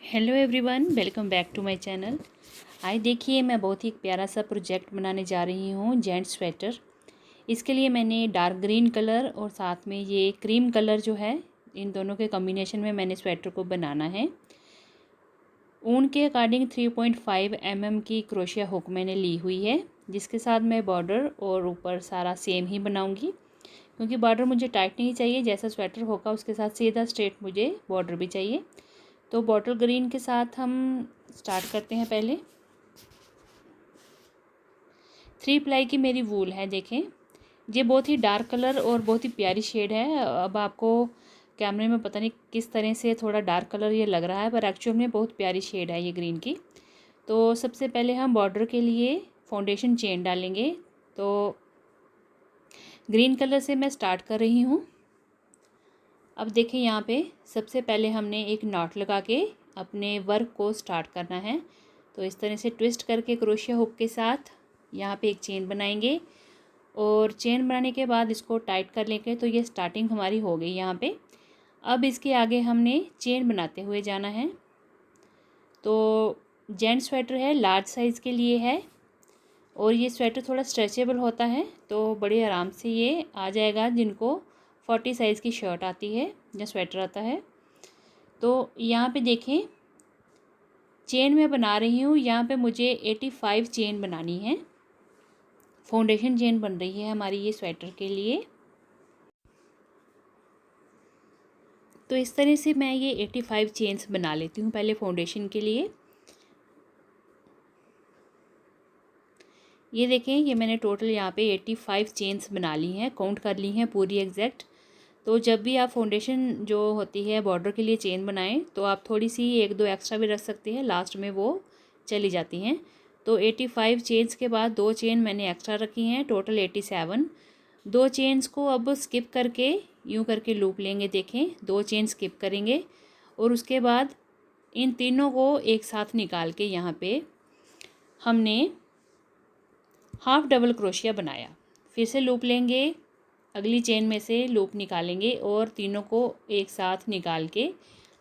Hello everyone, welcome back to my channel. आज देखिए, मैं बहुत ही प्यारा सा प्रोजेक्ट बनाने जा रही हूँ, जेंट्स स्वेटर। इसके लिए मैंने डार्क ग्रीन कलर और साथ में ये क्रीम कलर जो है, इन दोनों के कॉम्बिनेशन में मैंने स्वेटर को बनाना है। ऊन के अकॉर्डिंग 3.5 mm की क्रोशिया हुक मैंने ली हुई है, जिसके साथ मैं बॉर्डर और ऊपर सारा सेम ही बनाऊँगी, क्योंकि बॉर्डर मुझे टाइट नहीं चाहिए। जैसा स्वेटर होगा उसके साथ सीधा स्ट्रेट मुझे बॉर्डर भी चाहिए। तो बॉटल ग्रीन के साथ हम स्टार्ट करते हैं। पहले 3 प्लाई की मेरी वूल है। देखें, ये बहुत ही डार्क कलर और बहुत ही प्यारी शेड है। अब आपको कैमरे में पता नहीं किस तरह से थोड़ा डार्क कलर ये लग रहा है, पर एक्चुअल में बहुत प्यारी शेड है ये ग्रीन की। तो सबसे पहले हम बॉर्डर के लिए फाउंडेशन चेन डालेंगे। तो ग्रीन कलर से मैं स्टार्ट कर रही हूँ। अब देखें, यहाँ पे सबसे पहले हमने एक नॉट लगा के अपने वर्क को स्टार्ट करना है। तो इस तरह से ट्विस्ट करके क्रोशिया हुक के साथ यहाँ पे एक चेन बनाएंगे, और चेन बनाने के बाद इसको टाइट कर लेंगे। तो ये स्टार्टिंग हमारी हो गई यहाँ पे। अब इसके आगे हमने चेन बनाते हुए जाना है। तो जेंट स्वेटर है, लार्ज साइज़ के लिए है, और ये स्वेटर थोड़ा स्ट्रेचेबल होता है, तो बड़े आराम से ये आ जाएगा जिनको 40 साइज़ की शर्ट आती है या स्वेटर आता है। तो यहाँ पे देखें, चेन मैं बना रही हूँ। यहाँ पे मुझे 85 चेन बनानी है। फाउंडेशन चेन बन रही है हमारी ये स्वेटर के लिए। तो इस तरह से मैं ये 85 चेन्स बना लेती हूँ पहले फाउंडेशन के लिए। ये देखें, ये मैंने टोटल यहाँ पे 85 चेन्स बना ली हैं, काउंट कर ली हैं पूरी एग्जैक्ट। तो जब भी आप फाउंडेशन जो होती है बॉर्डर के लिए चेन बनाएं, तो आप थोड़ी सी 1-2 एक्स्ट्रा भी रख सकते हैं, लास्ट में वो चली जाती हैं। तो 85 चेन्स के बाद 2 चेन मैंने एक्स्ट्रा रखी हैं, टोटल 87। 2 चेन्स को अब स्किप करके यूँ करके लूप लेंगे। देखें, 2 चेन स्किप करेंगे और उसके बाद इन तीनों को एक साथ निकाल के यहाँ पे हमने हाफ डबल क्रोशिया बनाया। फिर से लूप लेंगे, अगली चेन में से लूप निकालेंगे और तीनों को एक साथ निकाल के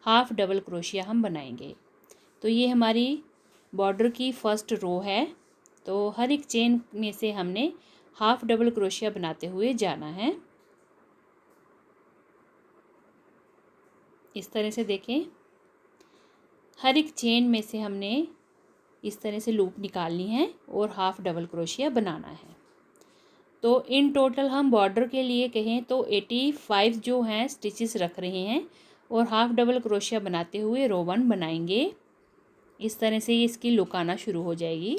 हाफ डबल क्रोशिया हम बनाएंगे। तो ये हमारी बॉर्डर की फर्स्ट रो है। तो हर एक चेन में से हमने हाफ डबल क्रोशिया बनाते हुए जाना है। इस तरह से देखें, हर एक चेन में से हमने इस तरह से लूप निकालनी है और हाफ डबल क्रोशिया बनाना है। तो इन टोटल हम बॉर्डर के लिए कहें तो 85 जो हैं स्टिचेस रख रहे हैं, और हाफ डबल क्रोशिया बनाते हुए रो 1 बनाएंगे। इस तरह से ये इसकी लुक आना शुरू हो जाएगी।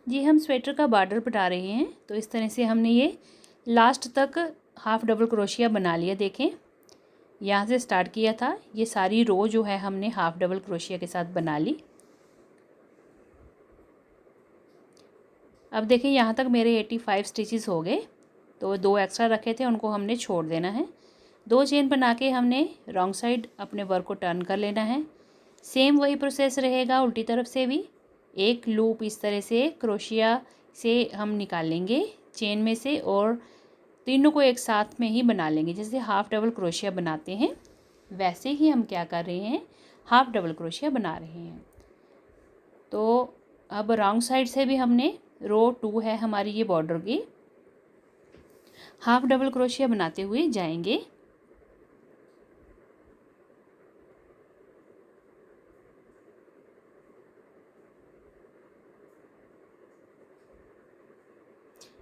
जी, हम स्वेटर का बॉर्डर बना रहे हैं। तो इस तरह से हमने ये लास्ट तक हाफ डबल क्रोशिया बना लिया। देखें, यहाँ से स्टार्ट किया था, ये सारी रो जो है हमने हाफ डबल क्रोशिया के साथ बना ली। अब देखें, यहाँ तक मेरे 85 स्टिचेस हो गए। तो 2 एक्स्ट्रा रखे थे, उनको हमने छोड़ देना है। 2 चेन बना के हमने रॉन्ग साइड अपने वर्क को टर्न कर लेना है। सेम वही प्रोसेस रहेगा उल्टी तरफ से भी। एक लूप इस तरह से क्रोशिया से हम निकाल लेंगे चेन में से, और तीनों को एक साथ में ही बना लेंगे। जैसे हाफ डबल क्रोशिया बनाते हैं वैसे ही हम क्या कर रहे हैं, हाफ डबल क्रोशिया बना रहे हैं। तो अब रॉन्ग साइड से भी हमने रो 2 है हमारी ये बॉर्डर की, हाफ डबल क्रोशिया बनाते हुए जाएंगे।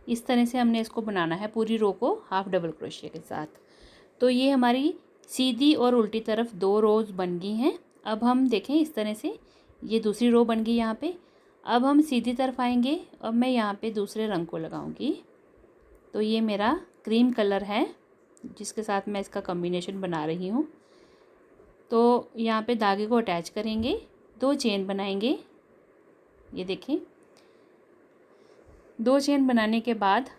इस तरह से हमने इसको बनाना है पूरी रो को हाफ डबल क्रोशिया के साथ। तो ये हमारी सीधी और उल्टी तरफ 2 रोज़ बन गई हैं। अब हम देखें, इस तरह से ये दूसरी रो बन गई यहाँ पे। अब हम सीधी तरफ आएंगे। अब मैं यहाँ पे दूसरे रंग को लगाऊंगी। तो ये मेरा क्रीम कलर है जिसके साथ मैं इसका कॉम्बिनेशन बना रही हूँ। तो यहाँ पे धागे को अटैच करेंगे, 2 चेन बनाएंगे। ये देखें, 2 चेन बनाने के बाद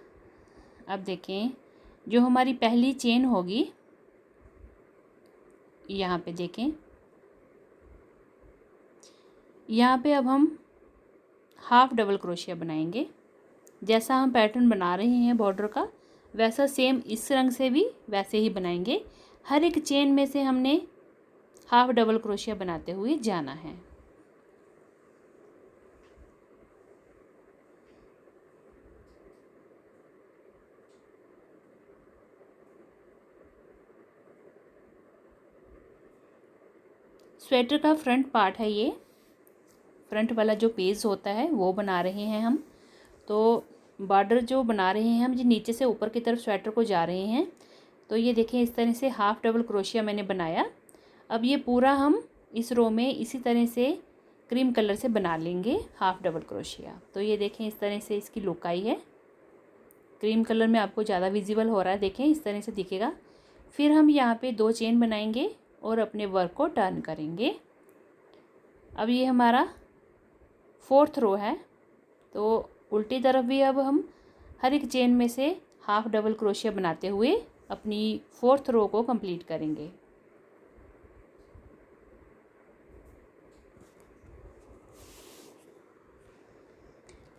अब देखें, जो हमारी पहली चेन होगी, यहाँ पे देखें, यहाँ पे अब हम हाफ डबल क्रोशिया बनाएंगे। जैसा हम पैटर्न बना रहे हैं बॉर्डर का, वैसा सेम इस रंग से भी वैसे ही बनाएंगे। हर एक चेन में से हमने हाफ डबल क्रोशिया बनाते हुए जाना है। स्वेटर का फ्रंट पार्ट है, ये फ्रंट वाला जो पेज होता है वो बना रहे हैं हम। तो बॉर्डर जो बना रहे हैं हम, जो नीचे से ऊपर की तरफ स्वेटर को जा रहे हैं। तो ये देखें, इस तरह से हाफ डबल क्रोशिया मैंने बनाया। अब ये पूरा हम इस रो में इसी तरह से क्रीम कलर से बना लेंगे हाफ डबल क्रोशिया। तो ये देखें, इस तरह से इसकी लुक आई है। क्रीम कलर में आपको ज़्यादा विजिबल हो रहा है, देखें इस तरह से दिखेगा। फिर हम यहाँ पे 2 चेन बनाएंगे और अपने वर्क को टर्न करेंगे। अब ये हमारा 4th रो है, तो उल्टी तरफ भी अब हम हर एक चेन में से हाफ डबल क्रोशिया बनाते हुए अपनी 4th रो को कंप्लीट करेंगे।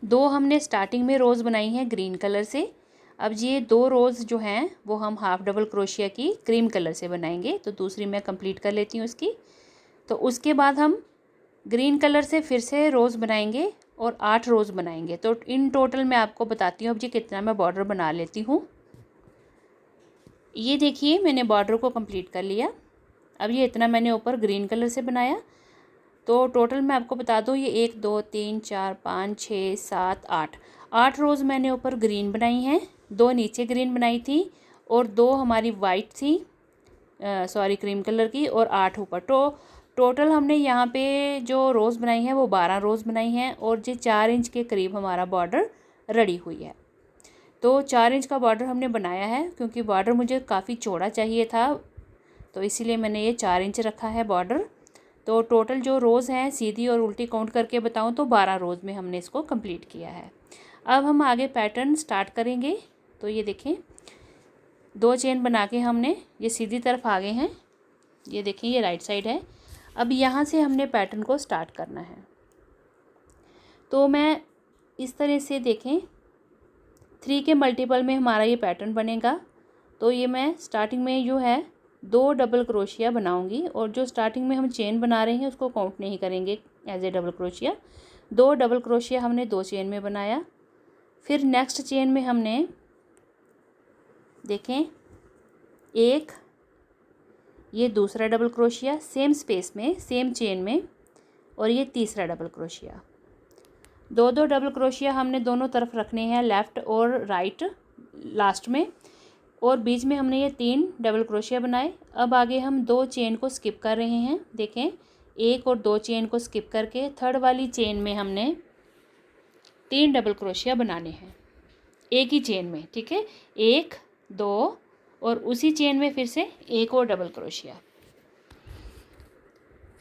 दो हमने स्टार्टिंग में रोज़ बनाई हैं ग्रीन कलर से। अब ये 2 रोज़ जो हैं वो हम हाफ डबल क्रोशिया की क्रीम कलर से बनाएंगे। तो दूसरी मैं कंप्लीट कर लेती हूँ इसकी। तो उसके बाद हम ग्रीन कलर से फिर से रोज़ बनाएंगे और 8 रोज़ बनाएंगे। तो इन टोटल मैं आपको बताती हूँ अब ये कितना मैं बॉर्डर बना लेती हूँ। ये देखिए, मैंने बॉर्डर को कंप्लीट कर लिया। अब ये इतना मैंने ऊपर ग्रीन कलर से बनाया। तो टोटल मैं आपको बता दूँ, ये 1 2 3 4 5 6 7 8 रोज़ मैंने ऊपर ग्रीन बनाई हैं। 2 नीचे ग्रीन बनाई थी और 2 हमारी वाइट थी, क्रीम कलर की, और 8 ऊपर। तो टोटल हमने यहाँ पे जो रोज़ बनाई है वो 12 रोज़ बनाई हैं और ये 4 इंच के करीब हमारा बॉर्डर रेडी हुई है। तो 4 इंच का बॉर्डर हमने बनाया है, क्योंकि बॉर्डर मुझे काफ़ी चौड़ा चाहिए था, तो इसीलिए मैंने ये 4 इंच रखा है बॉर्डर। तो टोटल जो रोज़ हैं, सीधी और उल्टी काउंट करके बताऊँ तो 12 रोज़ में हमने इसको कंप्लीट किया है। अब हम आगे पैटर्न स्टार्ट करेंगे। तो ये देखें, 2 चेन बना के हमने ये सीधी तरफ आ गए हैं। ये देखें, ये राइट साइड है। अब यहाँ से हमने पैटर्न को स्टार्ट करना है। तो मैं इस तरह से देखें, 3 के मल्टीपल में हमारा ये पैटर्न बनेगा। तो ये मैं स्टार्टिंग में जो है 2 डबल क्रोशिया बनाऊंगी, और जो स्टार्टिंग में हम चेन बना रहे हैं उसको काउंट नहीं करेंगे as a double crochet. 2 double crochet हमने 2 चेन में बनाया। फिर नेक्स्ट चेन में हमने देखें 1, ये दूसरा डबल क्रोशिया सेम स्पेस में, सेम चेन में, और ये तीसरा डबल क्रोशिया। 2 डबल क्रोशिया हमने दोनों तरफ रखने हैं, लेफ़्ट और राइट लास्ट में, और बीच में हमने ये 3 डबल क्रोशिया बनाए। अब आगे हम 2 चेन को स्किप कर रहे हैं। देखें, 1 और 2 चेन को स्किप करके थर्ड वाली चेन में हमने 3 डबल क्रोशिया बनाने हैं एक ही चेन में। ठीक है, 1 2 और उसी चेन में फिर से 1 और डबल क्रोशिया।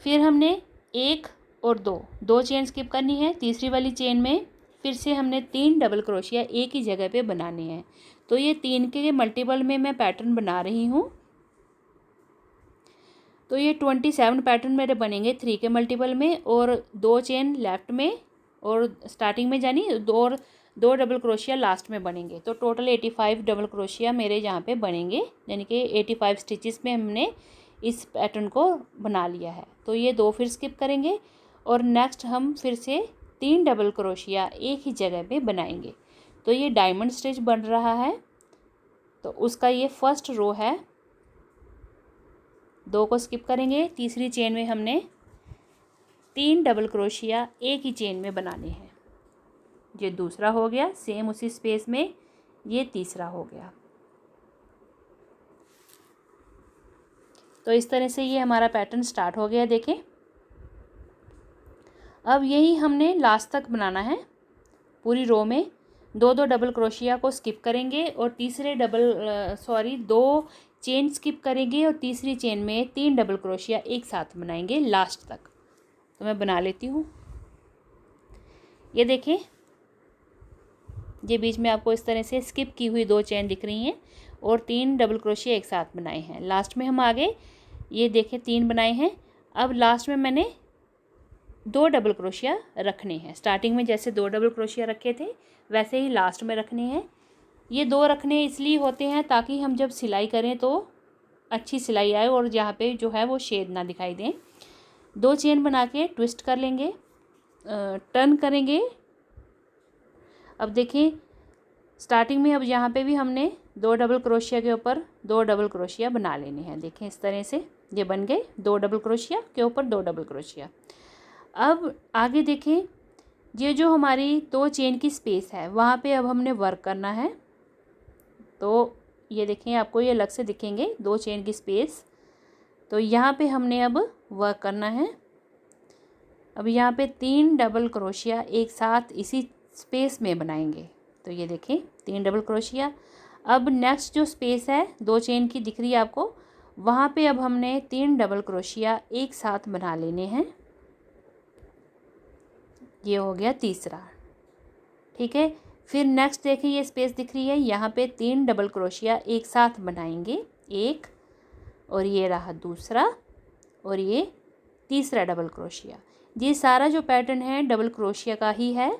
फिर हमने 1 और 2 चेन स्किप करनी है। तीसरी वाली चेन में फिर से हमने 3 डबल क्रोशिया एक ही जगह पे बनाने हैं। तो ये 3 के मल्टीपल में मैं पैटर्न बना रही हूँ। तो ये 27 पैटर्न मेरे बनेंगे 3 के मल्टीपल में, और 2 चेन लेफ्ट में और स्टार्टिंग में, यानी 2 डबल क्रोशिया लास्ट में बनेंगे। तो टोटल 85 डबल क्रोशिया मेरे यहाँ पे बनेंगे, यानी कि 85 स्टिचेस में हमने इस पैटर्न को बना लिया है। तो ये 2 फिर स्किप करेंगे और नेक्स्ट हम फिर से 3 डबल क्रोशिया एक ही जगह पे बनाएंगे। तो ये डायमंड स्टिच बन रहा है। तो उसका ये फर्स्ट रो है। 2 को स्किप करेंगे। तीसरी चेन में हमने 3 डबल क्रोशिया एक ही चेन में बनाने हैं। ये दूसरा हो गया, सेम उसी स्पेस में ये तीसरा हो गया। तो इस तरह से ये हमारा पैटर्न स्टार्ट हो गया। देखें, अब यही हमने लास्ट तक बनाना है। पूरी रो में 2 डबल क्रोशिया को स्किप करेंगे और 2 चेन स्किप करेंगे और तीसरी चेन में 3 डबल क्रोशिया एक साथ बनाएंगे लास्ट तक। तो मैं बना लेती हूँ। ये देखें, ये बीच में आपको इस तरह से स्किप की हुई 2 चेन दिख रही हैं और 3 डबल क्रोशिया एक साथ बनाए हैं। लास्ट में हम आगे ये देखें 3 बनाए हैं। अब लास्ट में मैंने 2 डबल क्रोशिया रखने हैं। स्टार्टिंग में जैसे 2 डबल क्रोशिया रखे थे वैसे ही लास्ट में रखने हैं। ये 2 रखने इसलिए होते हैं ताकि हम जब सिलाई करें तो अच्छी सिलाई आए और जहाँ पे जो है वो शेड ना दिखाई दें। 2 चेन बना के ट्विस्ट कर लेंगे, टर्न करेंगे। अब देखें स्टार्टिंग में अब यहाँ पे भी हमने 2 डबल क्रोशिया के ऊपर 2 डबल क्रोशिया बना लेने हैं। देखें इस तरह से ये बन गए 2 डबल क्रोशिया के ऊपर 2 डबल क्रोशिया। अब आगे देखें ये जो हमारी 2 चेन की स्पेस है वहाँ पे अब हमने वर्क करना है। तो ये देखें आपको ये अलग से दिखेंगे 2 चेन की स्पेस। तो यहाँ पे हमने अब वर्क करना है। अब यहाँ पे 3 डबल क्रोशिया एक साथ इसी स्पेस में बनाएंगे। तो ये देखें 3 डबल क्रोशिया। अब नेक्स्ट जो स्पेस है 2 चेन की दिख रही है आपको, वहाँ पे अब हमने 3 डबल क्रोशिया एक साथ बना लेने हैं। ये हो गया तीसरा, ठीक है। फिर नेक्स्ट देखिए ये स्पेस दिख रही है, यहाँ पे 3 डबल क्रोशिया एक साथ बनाएंगे, एक, और ये रहा दूसरा, और ये तीसरा डबल क्रोशिया। ये सारा जो पैटर्न है डबल क्रोशिया का ही है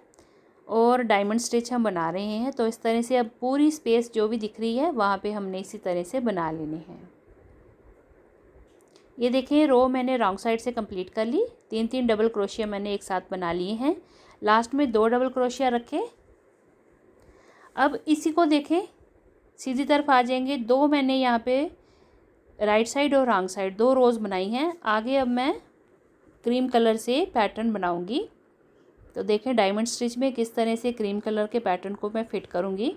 और डायमंड स्टिच हम बना रहे हैं। तो इस तरह से अब पूरी स्पेस जो भी दिख रही है वहाँ पे हमने इसी तरह से बना लेने हैं। ये देखें रो मैंने रॉन्ग साइड से कंप्लीट कर ली। 3 डबल क्रोशिया मैंने एक साथ बना लिए हैं। लास्ट में 2 डबल क्रोशिया रखे। अब इसी को देखें सीधी तरफ आ जाएंगे। 2 मैंने यहाँ पे राइट साइड और रॉन्ग साइड 2 रोज़ बनाई हैं। आगे अब मैं क्रीम कलर से पैटर्न बनाऊंगी। तो देखें डायमंड स्टिच में किस तरह से क्रीम कलर के पैटर्न को मैं फिट करूंगी।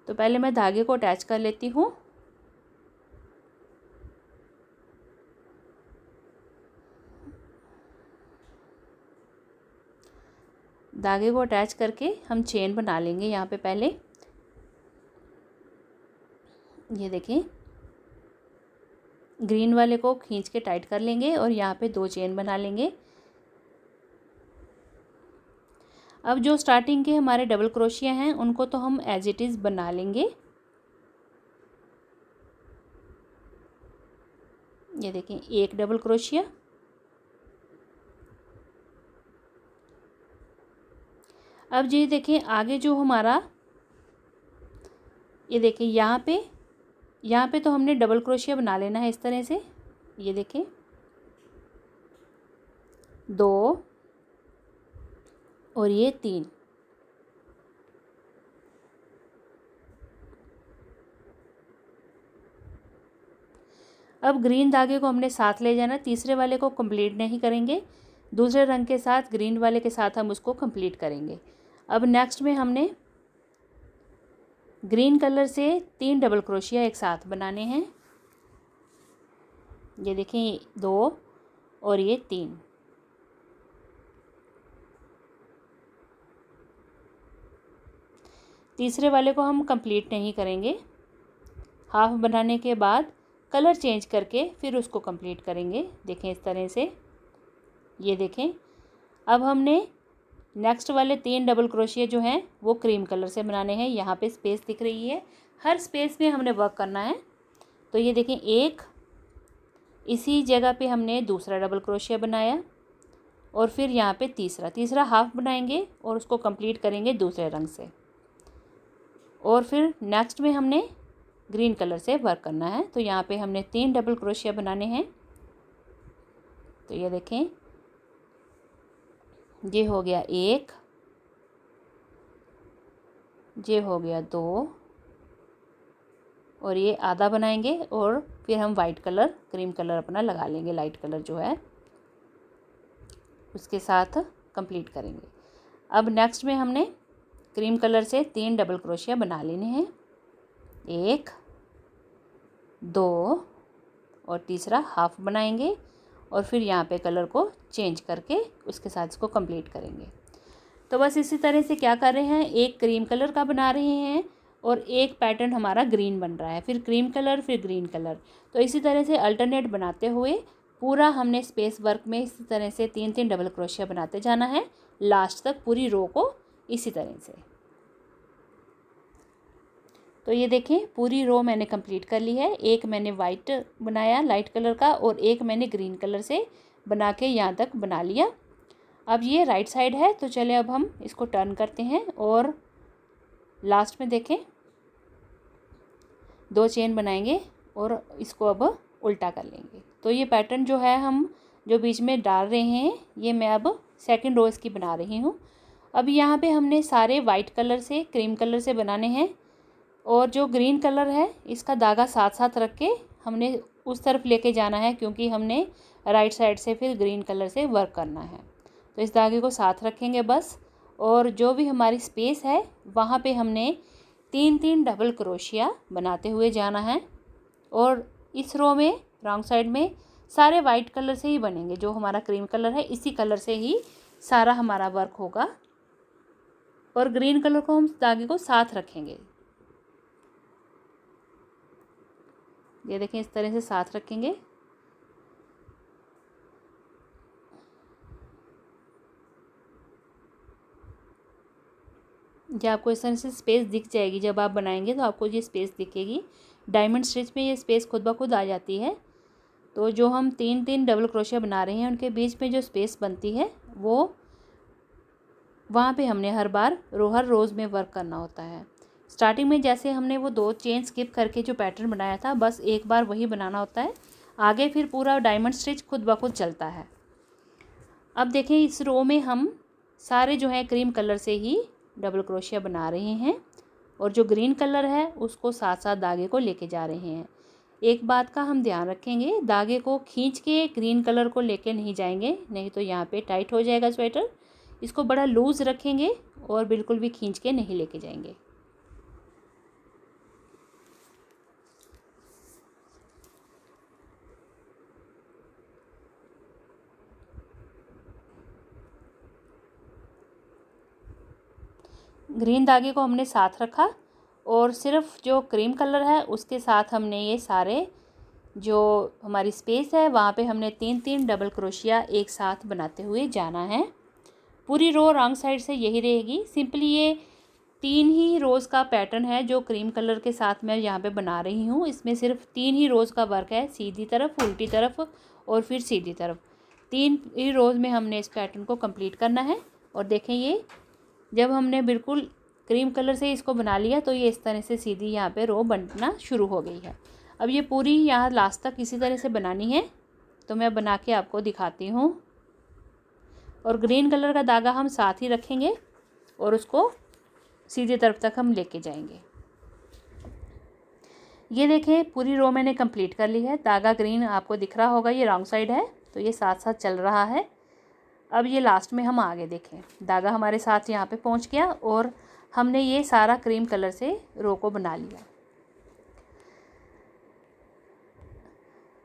तो पहले मैं धागे को अटैच कर लेती हूँ। धागे को अटैच करके हम चेन बना लेंगे। यहाँ पे पहले ये देखें ग्रीन वाले को खींच के टाइट कर लेंगे और यहाँ पे 2 चेन बना लेंगे। अब जो स्टार्टिंग के हमारे डबल क्रोशिया हैं उनको तो हम एज इट इज़ बना लेंगे। ये देखें 1 डबल क्रोशिया, अब ये देखें आगे जो हमारा ये देखें यहाँ पे तो हमने डबल क्रोशिया बना लेना है इस तरह से। ये देखें 2 और ये 3। अब ग्रीन धागे को हमने साथ ले जाना। तीसरे वाले को कंप्लीट नहीं करेंगे, दूसरे रंग के साथ ग्रीन वाले के साथ हम उसको कंप्लीट करेंगे। अब नेक्स्ट में हमने ग्रीन कलर से 3 डबल क्रोशिया एक साथ बनाने हैं। ये देखें 2 और ये 3। तीसरे वाले को हम कंप्लीट नहीं करेंगे, हाफ बनाने के बाद कलर चेंज करके फिर उसको कंप्लीट करेंगे। देखें इस तरह से। ये देखें अब हमने नेक्स्ट वाले 3 डबल क्रोशिया जो हैं वो क्रीम कलर से बनाने हैं। यहाँ पे स्पेस दिख रही है, हर स्पेस में हमने वर्क करना है। तो ये देखें एक, इसी जगह पे हमने दूसरा डबल क्रोशिया बनाया और फिर यहाँ पे तीसरा हाफ बनाएंगे और उसको कंप्लीट करेंगे दूसरे रंग से। और फिर नेक्स्ट में हमने ग्रीन कलर से वर्क करना है। तो यहाँ पे हमने 3 डबल क्रोशिया बनाने हैं। तो ये देखें ये हो गया 1, ये हो गया 2 और ये आधा बनाएंगे और फिर हम वाइट कलर क्रीम कलर अपना लगा लेंगे, लाइट कलर जो है उसके साथ कंप्लीट करेंगे। अब नेक्स्ट में हमने क्रीम कलर से 3 डबल क्रोशिया बना लेने हैं, 1 2 और तीसरा हाफ बनाएंगे और फिर यहाँ पे कलर को चेंज करके उसके साथ इसको कंप्लीट करेंगे। तो बस इसी तरह से क्या कर रहे हैं, एक क्रीम कलर का बना रहे हैं और एक पैटर्न हमारा ग्रीन बन रहा है, फिर क्रीम कलर फिर ग्रीन कलर। तो इसी तरह से अल्टरनेट बनाते हुए पूरा हमने स्पेस वर्क में इसी तरह से 3 डबल क्रोशिया बनाते जाना है लास्ट तक पूरी रो को इसी तरह से। तो ये देखें पूरी रो मैंने कंप्लीट कर ली है। एक मैंने वाइट बनाया लाइट कलर का और एक मैंने ग्रीन कलर से बना के यहाँ तक बना लिया। अब ये राइट साइड है, तो चले अब हम इसको टर्न करते हैं और लास्ट में देखें 2 चेन बनाएंगे और इसको अब उल्टा कर लेंगे। तो ये पैटर्न जो है हम जो बीच में डाल रहे हैं, ये मैं अब सेकंड रो इसकी बना रही हूँ। अब यहाँ पे हमने सारे वाइट कलर से क्रीम कलर से बनाने हैं और जो ग्रीन कलर है इसका धागा साथ साथ रख के हमने उस तरफ लेके जाना है, क्योंकि हमने राइट साइड से फिर ग्रीन कलर से वर्क करना है। तो इस धागे को साथ रखेंगे बस, और जो भी हमारी स्पेस है वहाँ पे हमने 3-3 डबल क्रोशिया बनाते हुए जाना है। और इस रो में रॉन्ग साइड में सारे वाइट कलर से ही बनेंगे, जो हमारा क्रीम कलर है इसी कलर से ही सारा हमारा वर्क होगा। और ग्रीन कलर को हम धागे को साथ रखेंगे, ये देखें इस तरह से साथ रखेंगे। जब आपको इस तरह से स्पेस दिख जाएगी, जब आप बनाएंगे तो आपको ये स्पेस दिखेगी। डायमंड स्टिच में ये स्पेस खुद ब खुद आ जाती है। तो जो हम 3-3 डबल क्रोशिया बना रहे हैं उनके बीच में जो स्पेस बनती है वो वहाँ पे हमने हर बार हर रोज़ में वर्क करना होता है। स्टार्टिंग में जैसे हमने वो 2 चेन स्किप करके जो पैटर्न बनाया था, बस एक बार वही बनाना होता है। आगे फिर पूरा डायमंड स्टिच खुद ब खुद चलता है। अब देखें इस रो में हम सारे जो है क्रीम कलर से ही डबल क्रोशिया बना रहे हैं और जो ग्रीन कलर है उसको साथ साथ धागे को लेके जा रहे हैं। एक बात का हम ध्यान रखेंगे, धागे को खींच के ग्रीन कलर को लेके नहीं जाएंगे, नहीं तो यहाँ पे टाइट हो जाएगा स्वेटर। इसको बड़ा लूज़ रखेंगे और बिल्कुल भी खींच के नहीं लेके जाएंगे। ग्रीन धागे को हमने साथ रखा और सिर्फ जो क्रीम कलर है उसके साथ हमने ये सारे जो हमारी स्पेस है वहाँ पे हमने 3-3 डबल क्रोशिया एक साथ बनाते हुए जाना है। पूरी रो रॉन्ग साइड से यही रहेगी। सिंपली ये 3 ही रोज़ का पैटर्न है जो क्रीम कलर के साथ मैं यहाँ पे बना रही हूँ। इसमें सिर्फ 3 ही रोज़ का वर्क है, सीधी तरफ, उल्टी तरफ और फिर सीधी तरफ। 3 ही रोज़ में हमने इस पैटर्न को कंप्लीट करना है। और देखें ये जब हमने बिल्कुल क्रीम कलर से इसको बना लिया तो ये इस तरह से सीधी यहाँ पे रो बनना शुरू हो गई है। अब ये पूरी यहाँ लास्ट तक इसी तरह से बनानी है, तो मैं बना के आपको दिखाती हूँ। और ग्रीन कलर का धागा हम साथ ही रखेंगे और उसको सीधी तरफ तक हम लेके जाएंगे। ये देखें पूरी रो मैंने कंप्लीट कर ली है। धागा ग्रीन आपको दिख रहा होगा, ये रॉन्ग साइड है तो ये साथ साथ चल रहा है। अब ये लास्ट में हम आगे देखें, धागा हमारे साथ यहाँ पे पहुँच गया और हमने ये सारा क्रीम कलर से रो को बना लिया।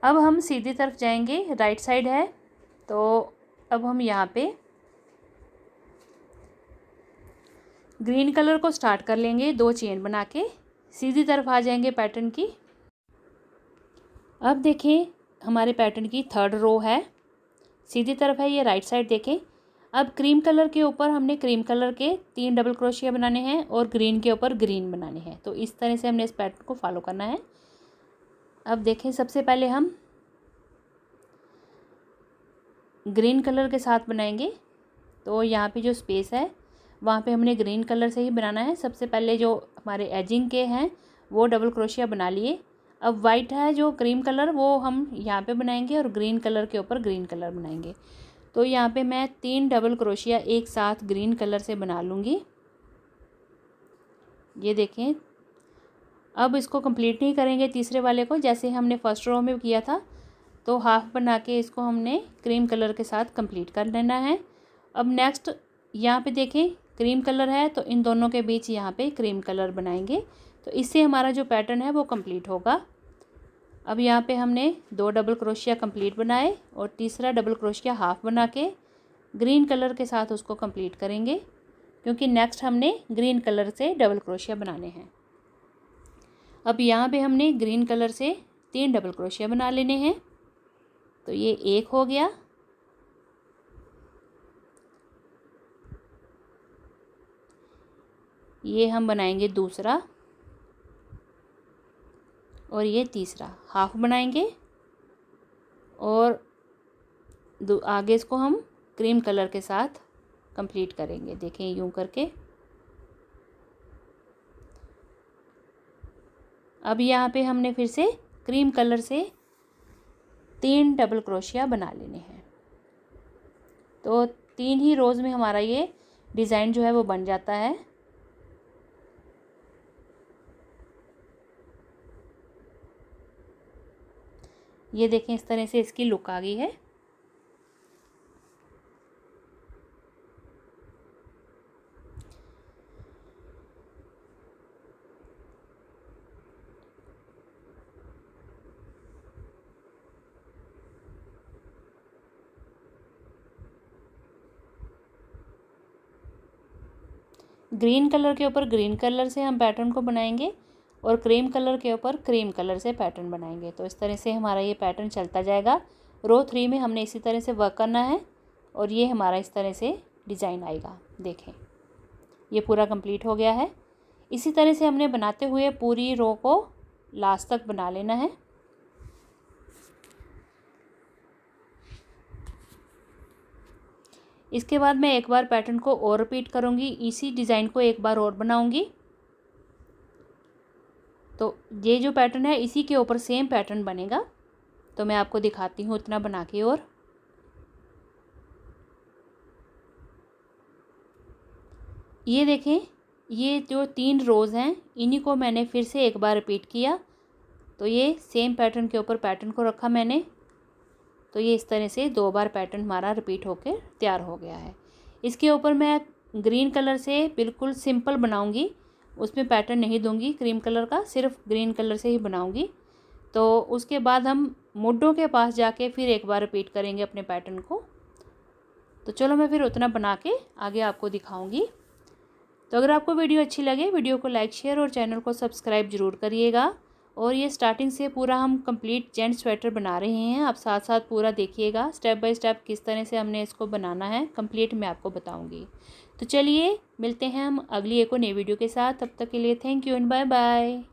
अब हम सीधी तरफ जाएंगे, राइट साइड है, तो अब हम यहाँ पे ग्रीन कलर को स्टार्ट कर लेंगे 2 चेन बना के, सीधी तरफ आ जाएंगे पैटर्न की। अब देखें हमारे पैटर्न की 3rd रो है, सीधी तरफ है, ये राइट साइड देखें। अब क्रीम कलर के ऊपर हमने क्रीम कलर के 3 डबल क्रोशिया बनाने हैं और ग्रीन के ऊपर ग्रीन बनाने हैं। तो इस तरह से हमने इस पैटर्न को फॉलो करना है। अब देखें सबसे पहले हम ग्रीन कलर के साथ बनाएंगे, तो यहाँ पे जो स्पेस है वहाँ पे हमने ग्रीन कलर से ही बनाना है। सबसे पहले जो हमारे एजिंग के हैं वो डबल क्रोशिया बना लिए। अब वाइट है जो क्रीम कलर, वो हम यहाँ पे बनाएंगे और ग्रीन कलर के ऊपर ग्रीन कलर बनाएंगे। तो यहाँ पे मैं 3 डबल क्रोशिया एक साथ ग्रीन कलर से बना लूँगी, ये देखें। अब इसको कंप्लीट नहीं करेंगे तीसरे वाले को, जैसे हमने फर्स्ट रो में किया था, तो हाफ बना के इसको हमने क्रीम कलर के साथ कंप्लीट कर लेना है। अब नेक्स्ट यहाँ पे देखें क्रीम कलर है, तो इन दोनों के बीच यहाँ पे क्रीम कलर बनाएंगे, तो इससे हमारा जो पैटर्न है वो कंप्लीट होगा। अब यहाँ पे हमने 2 डबल क्रोशिया कंप्लीट बनाए और तीसरा डबल क्रोशिया हाफ बना के ग्रीन कलर के साथ उसको कंप्लीट करेंगे, क्योंकि नेक्स्ट हमने ग्रीन कलर से डबल क्रोशिया बनाने हैं। अब यहाँ पे हमने ग्रीन कलर से 3 डबल क्रोशिया बना लेने हैं, तो ये एक हो गया। ये हम बनाएंगे दूसरा, और ये तीसरा हाफ बनाएंगे और आगे इसको हम क्रीम कलर के साथ कंप्लीट करेंगे। देखें यूं करके। अब यहाँ पे हमने फिर से क्रीम कलर से 3 डबल क्रोशिया बना लेने हैं। तो 3 ही रोज़ में हमारा ये डिज़ाइन जो है वो बन जाता है। ये देखें इस तरह से इसकी लुक आ गई है। ग्रीन कलर के ऊपर ग्रीन कलर से हम पैटर्न को बनाएंगे और क्रीम कलर के ऊपर क्रीम कलर से पैटर्न बनाएंगे। तो इस तरह से हमारा ये पैटर्न चलता जाएगा। रो 3 में हमने इसी तरह से वर्क करना है और ये हमारा इस तरह से डिज़ाइन आएगा। देखें ये पूरा कंप्लीट हो गया है। इसी तरह से हमने बनाते हुए पूरी रो को लास्ट तक बना लेना है। इसके बाद मैं एक बार पैटर्न को और रिपीट करूँगी, इसी डिज़ाइन को एक बार और बनाऊँगी। तो ये जो पैटर्न है इसी के ऊपर सेम पैटर्न बनेगा। तो मैं आपको दिखाती हूँ उतना बना के। और ये देखें ये जो 3 रोज़ हैं इन्हीं को मैंने फिर से एक बार रिपीट किया। तो ये सेम पैटर्न के ऊपर पैटर्न को रखा मैंने। तो ये इस तरह से 2 बार पैटर्न हमारा रिपीट होकर तैयार हो गया है। इसके ऊपर मैं ग्रीन कलर से बिल्कुल सिंपल बनाऊंगी, उसमें पैटर्न नहीं दूंगी क्रीम कलर का, सिर्फ ग्रीन कलर से ही बनाऊंगी। तो उसके बाद हम मुड्ढों के पास जाके फिर एक बार रिपीट करेंगे अपने पैटर्न को। तो चलो मैं फिर उतना बना के आगे आपको दिखाऊंगी। तो अगर आपको वीडियो अच्छी लगे वीडियो को लाइक शेयर और चैनल को सब्सक्राइब ज़रूर करिएगा। और ये स्टार्टिंग से पूरा हम कंप्लीट जेंट्स स्वेटर बना रहे हैं। आप साथ साथ पूरा देखिएगा स्टेप बाय स्टेप किस तरह से हमने इसको बनाना है कंप्लीट मैं आपको बताऊंगी। तो चलिए मिलते हैं हम अगली एक और नई वीडियो के साथ। तब तक के लिए thank you and bye bye.